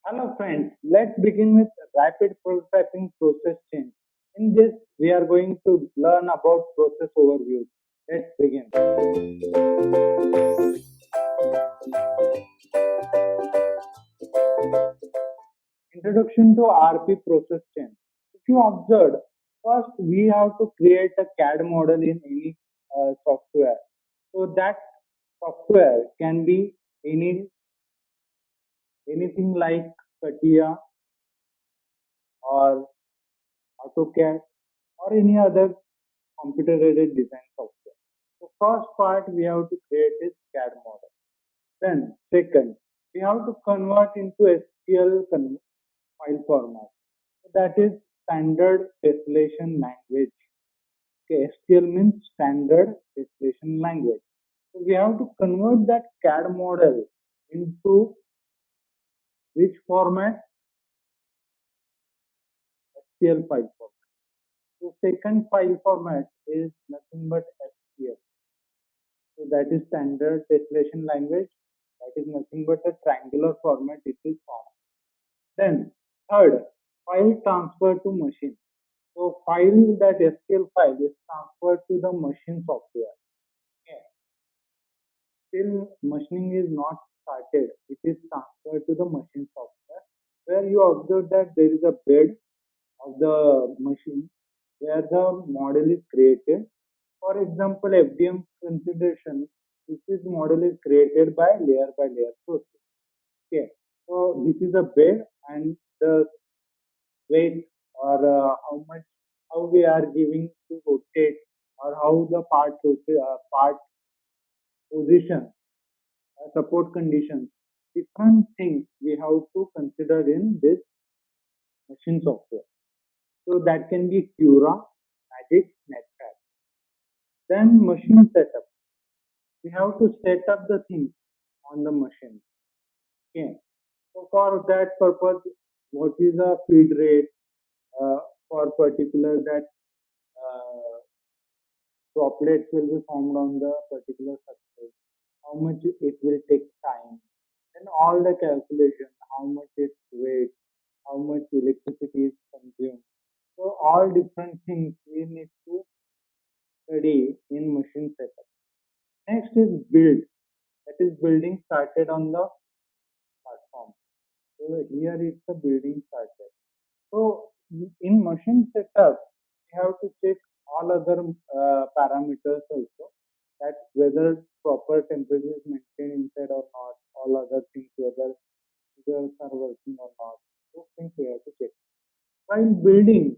Hello friends, let's begin with rapid prototyping process change. In this, we are going to learn about process overview. Let's begin. Introduction to RP process change. If you observe, first we have to create a CAD model in any software. So that software can be anything like CATIA or AutoCAD or any other computer-aided design software. So first part we have to create is CAD model. Then second, we have to convert into SQL file format. So that is standard tessellation language. Okay, SQL means standard tessellation language. So we have to convert that CAD model into which format? SQL file format. So second file format is nothing but SQL. So that is standard tessellation language. That is nothing but a triangular format it is formed. Then third, file transfer to machine. So file that SQL file is transferred to the machine software. Okay. Still machining is not started. It is transferred to the machine software where you observe that there is a bed of the machine where the model is created. For example, FDM consideration, this model is created by layer process. Okay, so this is a bed and the weight or how we are giving to rotate or how the part position, support conditions, different things we have to consider in this machine software. So that can be Cura, Magic, Netpad. Then machine setup. We have to set up the things on the machine. Okay. So for that purpose, what is the feed rate for particular that uh, droplets will be formed on the particular surface, how much it will take time, and all the calculation, how much it weight, how much electricity is consumed. So all different things we need to study in machine setup. Next is build. That is building started on the platform. So here is the building started. So in machine setup, we have to check all other parameters also, that whether proper temperature is maintained inside or not, all other things, whether heaters are working or not. Those things we have to check. While building,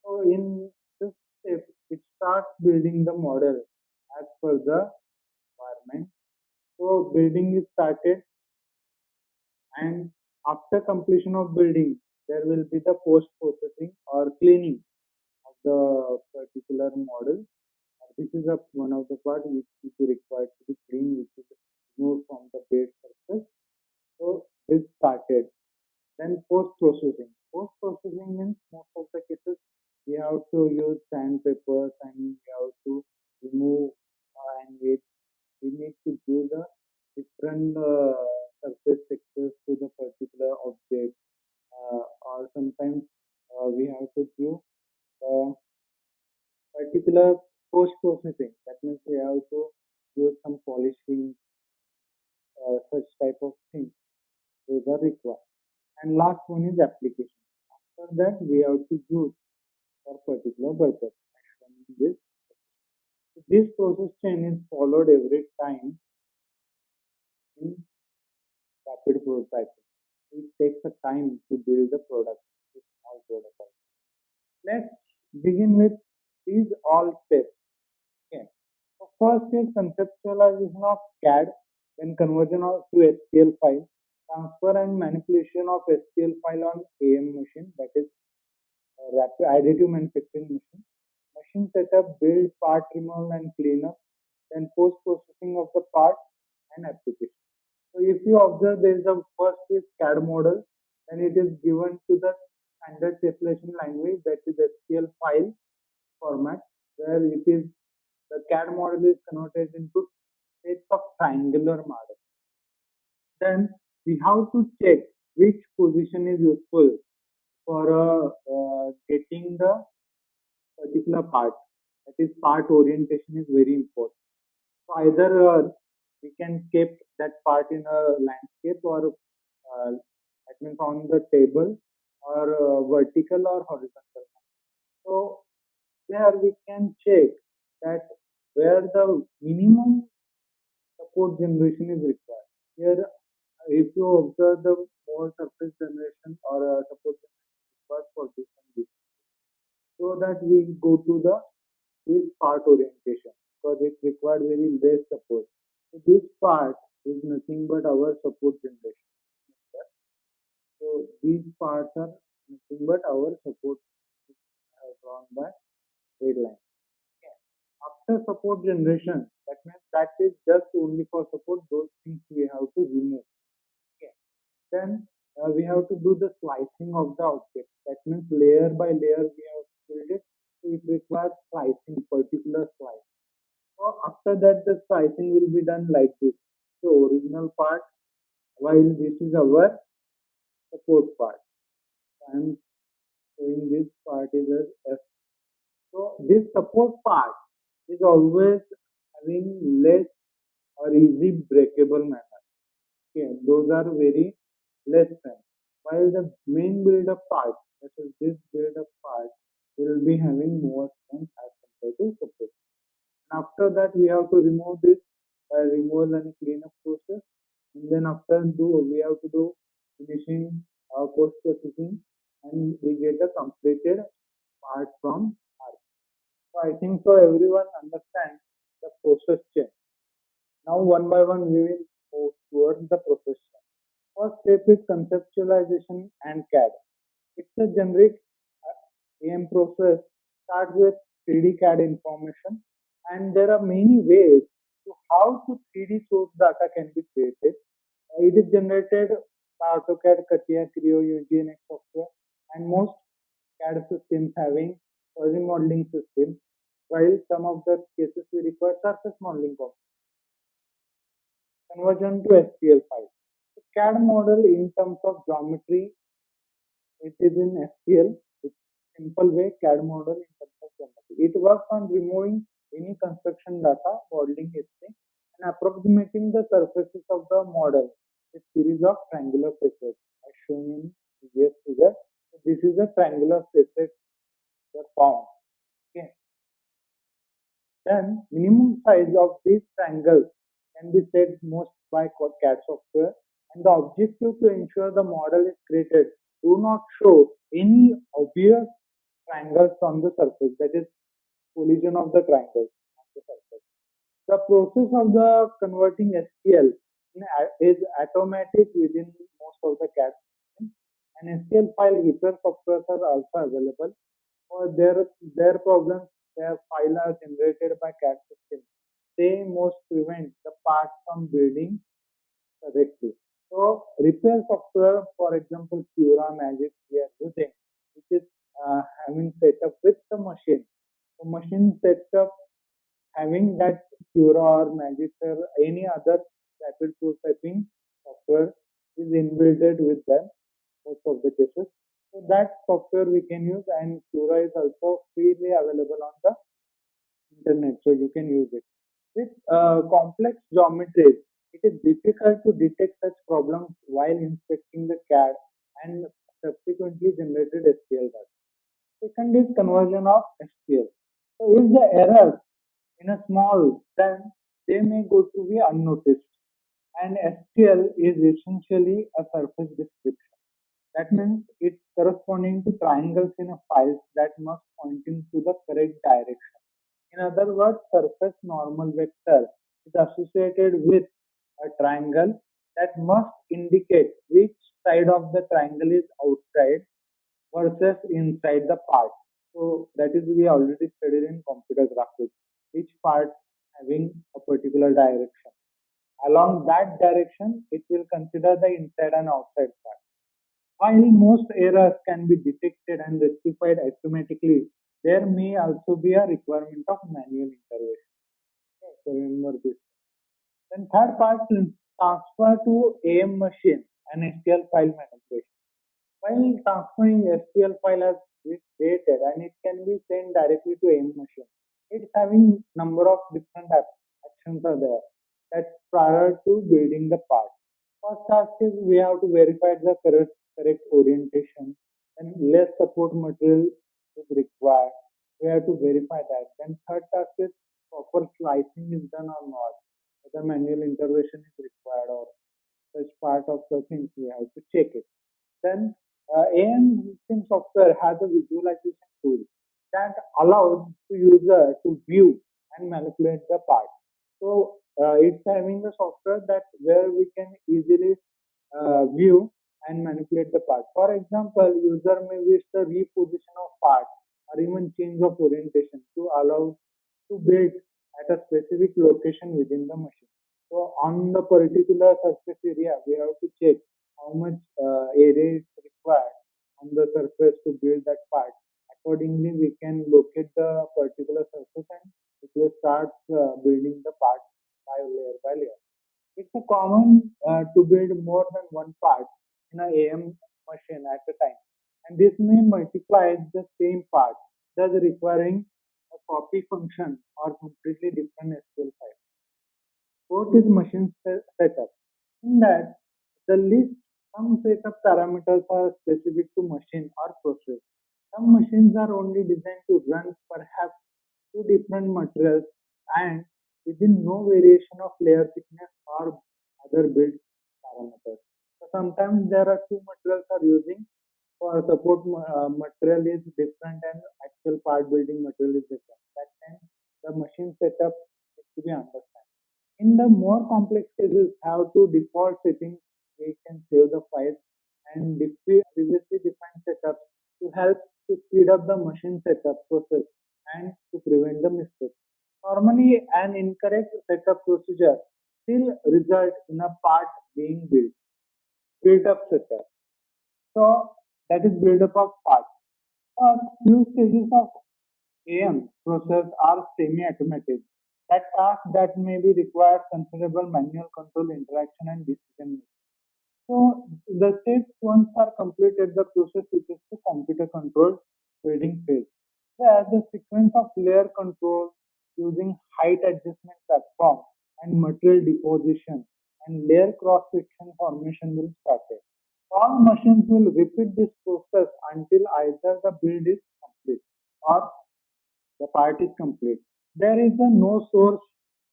so in this step, it starts building the model as per the requirement. So building is started, and after completion of building, there will be the post processing or cleaning of the particular model. This is one of the part which is required to be cleaned, which is removed from the base surface. So this started. Then post processing. Post processing means most of the cases we have to use sandpapers and we have to remove and we need to do the different surface textures to the particular object, or sometimes we have to give uh, particular post processing. That means we have to use some polishing, such type of things. Those are required. And last one is application. After that, we have to use for particular purpose. This this process chain is followed every time in rapid prototyping. It takes a time to build the product, a small prototype. Let's begin with these all steps. Okay. So first is conceptualization of CAD, then conversion to STL file, transfer and manipulation of STL file on AM machine, that is rapid additive manufacturing machine. Machine setup, build, part removal and cleanup, then post processing of the part and application. So if you observe, there is a first is CAD model, then it is given to the standard tessellation language, that is STL file format, where it is the CAD model is converted into states of triangular model. Then we have to check which position is useful for getting the particular part. That is, part orientation is very important. So either we can keep that part in a landscape or that means on the table or vertical or horizontal. So there we can check that where the minimum support generation is required. Here, if you observe the more surface generation or support generation required for this and this, so that we go to the this part orientation because it required very less support. So this part is nothing but our support generation. So these parts are nothing but our support drawn by red line. Okay. After support generation, that means that is just only for support. Those things we have to remove. Okay. Then we have to do the slicing of the object. That means layer by layer we have to build it. So it requires slicing, particular slice. So after that, the slicing will be done like this. The original part, while this is our support part. I am showing this part is as F. So this support part is always having less or easy breakable manner. Okay, those are very less strength. While the main build-up part, that is this build-up part, will be having more strength as compared to support. And after that, we have to remove this by removal and cleanup process. And then after we have to do finishing post processing, and we get a completed part from R. So I think so everyone understands the process chain. Now one by one we will move towards the process chain. First step is conceptualization and CAD. It's a generic AM process. Starts with 3D CAD information, and there are many ways to how to 3D source data can be created. It is generated by AutoCAD, CATIA, Creo, UGNX software, and most CAD systems having fuzzy modeling systems, while some of the cases we require surface modeling conversion to STL file. The CAD model in terms of geometry, it is in STL. It's simple way CAD model in terms of geometry. It works on removing any construction data, modeling history, and approximating the surfaces of the model with series of triangular faces as shown in previous figure. So this is a triangular faces form. Okay. Then minimum size of these triangles can be set most by CAD software, and the objective to ensure the model is created do not show any obvious triangles on the surface, that is collision of the triangles on the surface. The process of the converting STL is automatic within most of the CAD systems, and STL file repair software are also available. For their problems, their files are generated by CAD system. They most prevent the parts from building correctly. So repair software, for example, Cura Magic we are using, which is having setup with the machine. The machine setup having that Cura or Magic or any other rapid prototyping software is inbuilt with them most of the cases. So that software we can use, and Cura is also freely available on the internet, so you can use it. With complex geometries, it is difficult to detect such problems while inspecting the CAD and subsequently generated STL data. Second is conversion of STL. So if the error in a small, then they may go to be unnoticed. And STL is essentially a surface description. That means it's corresponding to triangles in a file that must point into the correct direction. In other words, surface normal vector is associated with a triangle that must indicate which side of the triangle is outside versus inside the part. So that is we already studied in computer graphics, which part having a particular direction. Along that direction, it will consider the inside and outside part. While most errors can be detected and rectified automatically, there may also be a requirement of manual intervention. Okay, so remember this. Then third part, transfer to AM machine and STL file manipulation. While transferring STL file as is created and it can be sent directly to AIM machine. It's having number of different actions are there that prior to building the part. First task is we have to verify the correct orientation and less support material is required. We have to verify that. Then third task is proper slicing is done or not. Whether manual intervention is required or such part of the things we have to check it. Then AM system software has a visualization tool that allows the user to view and manipulate the part. So it's having the software that where we can easily view and manipulate the part. For example, user may wish the reposition of part or even change of orientation to allow to build at a specific location within the machine. So on the particular surface area, we have to check how much area is required on the surface to build that part. Accordingly, we can locate the particular surface and it will start building the part by layer. It's a common to build more than one part in an AM machine at a time, and this may multiply the same part, thus requiring a copy function or completely different SQL file. Fourth is machine setup. In that, the list some setup parameters are specific to machine or process. Some machines are only designed to run perhaps two different materials and within no variation of layer thickness or other build parameters. So sometimes there are two materials are using for support material is different and actual part building material is different. That time the machine setup needs to be understood. In the more complex cases, have to default settings we can save the files and previously defined setups to help to speed up the machine setup process and to prevent the mistakes. Normally, an incorrect setup procedure still result in a part being built up setup. So that is build up of parts. Few stages of AM process are semi-automatic. That task that may be require considerable manual control, interaction, and decision making. So the steps once are completed, the process switches to computer controlled building phase. Where the sequence of layer control using height adjustment platform and material deposition and layer cross section formation will start. All machines will repeat this process until either the build is complete or the part is complete. There is a no source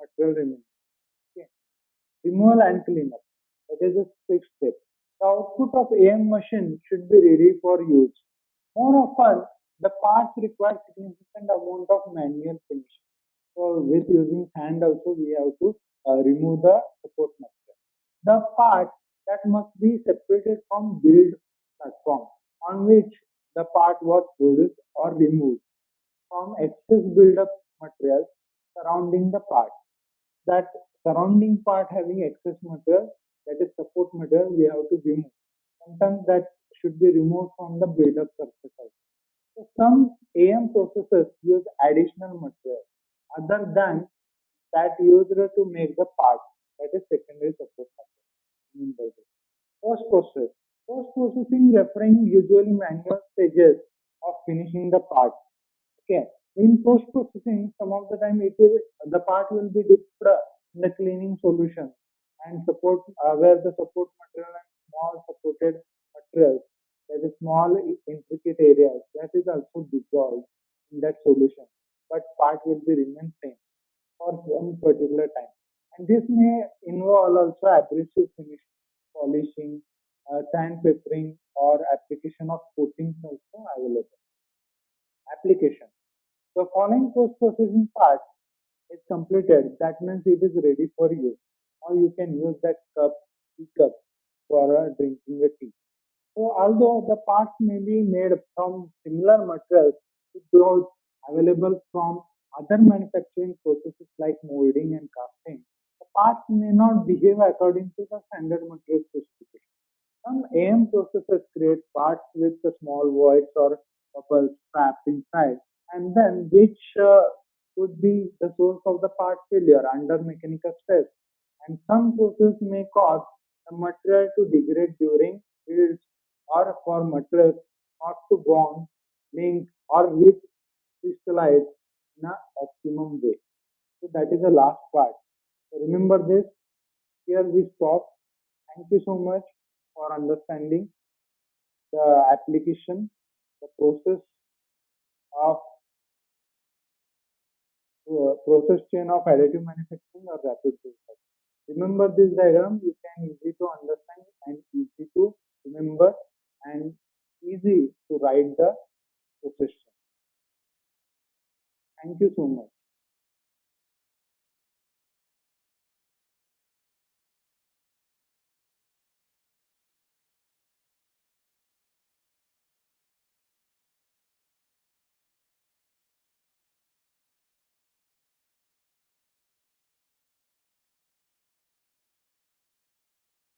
material remaining. Okay. Removal and cleanup. That is a sixth step. The output of AM machine should be ready for use. More often, the parts require significant amount of manual finishing. So with using hand also we have to remove the support material. The part that must be separated from build platform on which the part was produced or removed from excess build-up material surrounding the part. That surrounding part having excess material, that is support material, we have to remove. Sometimes that should be removed from the build-up surface also. So some AM processors use additional material other than that used to make the part, that is secondary support material. Post-process. Post-processing referring usually manual stages of finishing the part. Okay. In post processing, some of the time it is the part will be dipped in the cleaning solution and support where the support material and small supported materials, that is small intricate areas that is also dissolved in that solution, but part will be remain same for some particular time. And this may involve also abrasive finishing, polishing, sandpapering, or application of coatings also available. Application. The following post-processing part is completed. That means it is ready for use. Now you can use that teacup for drinking the tea. So although the parts may be made from similar materials, it those available from other manufacturing processes like molding and casting, the parts may not behave according to the standard material specification. Some AM processors create parts with the small voids or bubbles trapped inside, and then which could be the source of the part failure under mechanical stress. And some processes may cause the material to degrade during yields or for materials not to bond, link or crystallize in a optimum way. So that is the last part. So remember this. Here we stop. Thank you so much for understanding the application, the of process chain of additive manufacturing or rapid prototyping. Remember this diagram, you can easy to understand and easy to remember and easy to write the process chain. Thank you so much.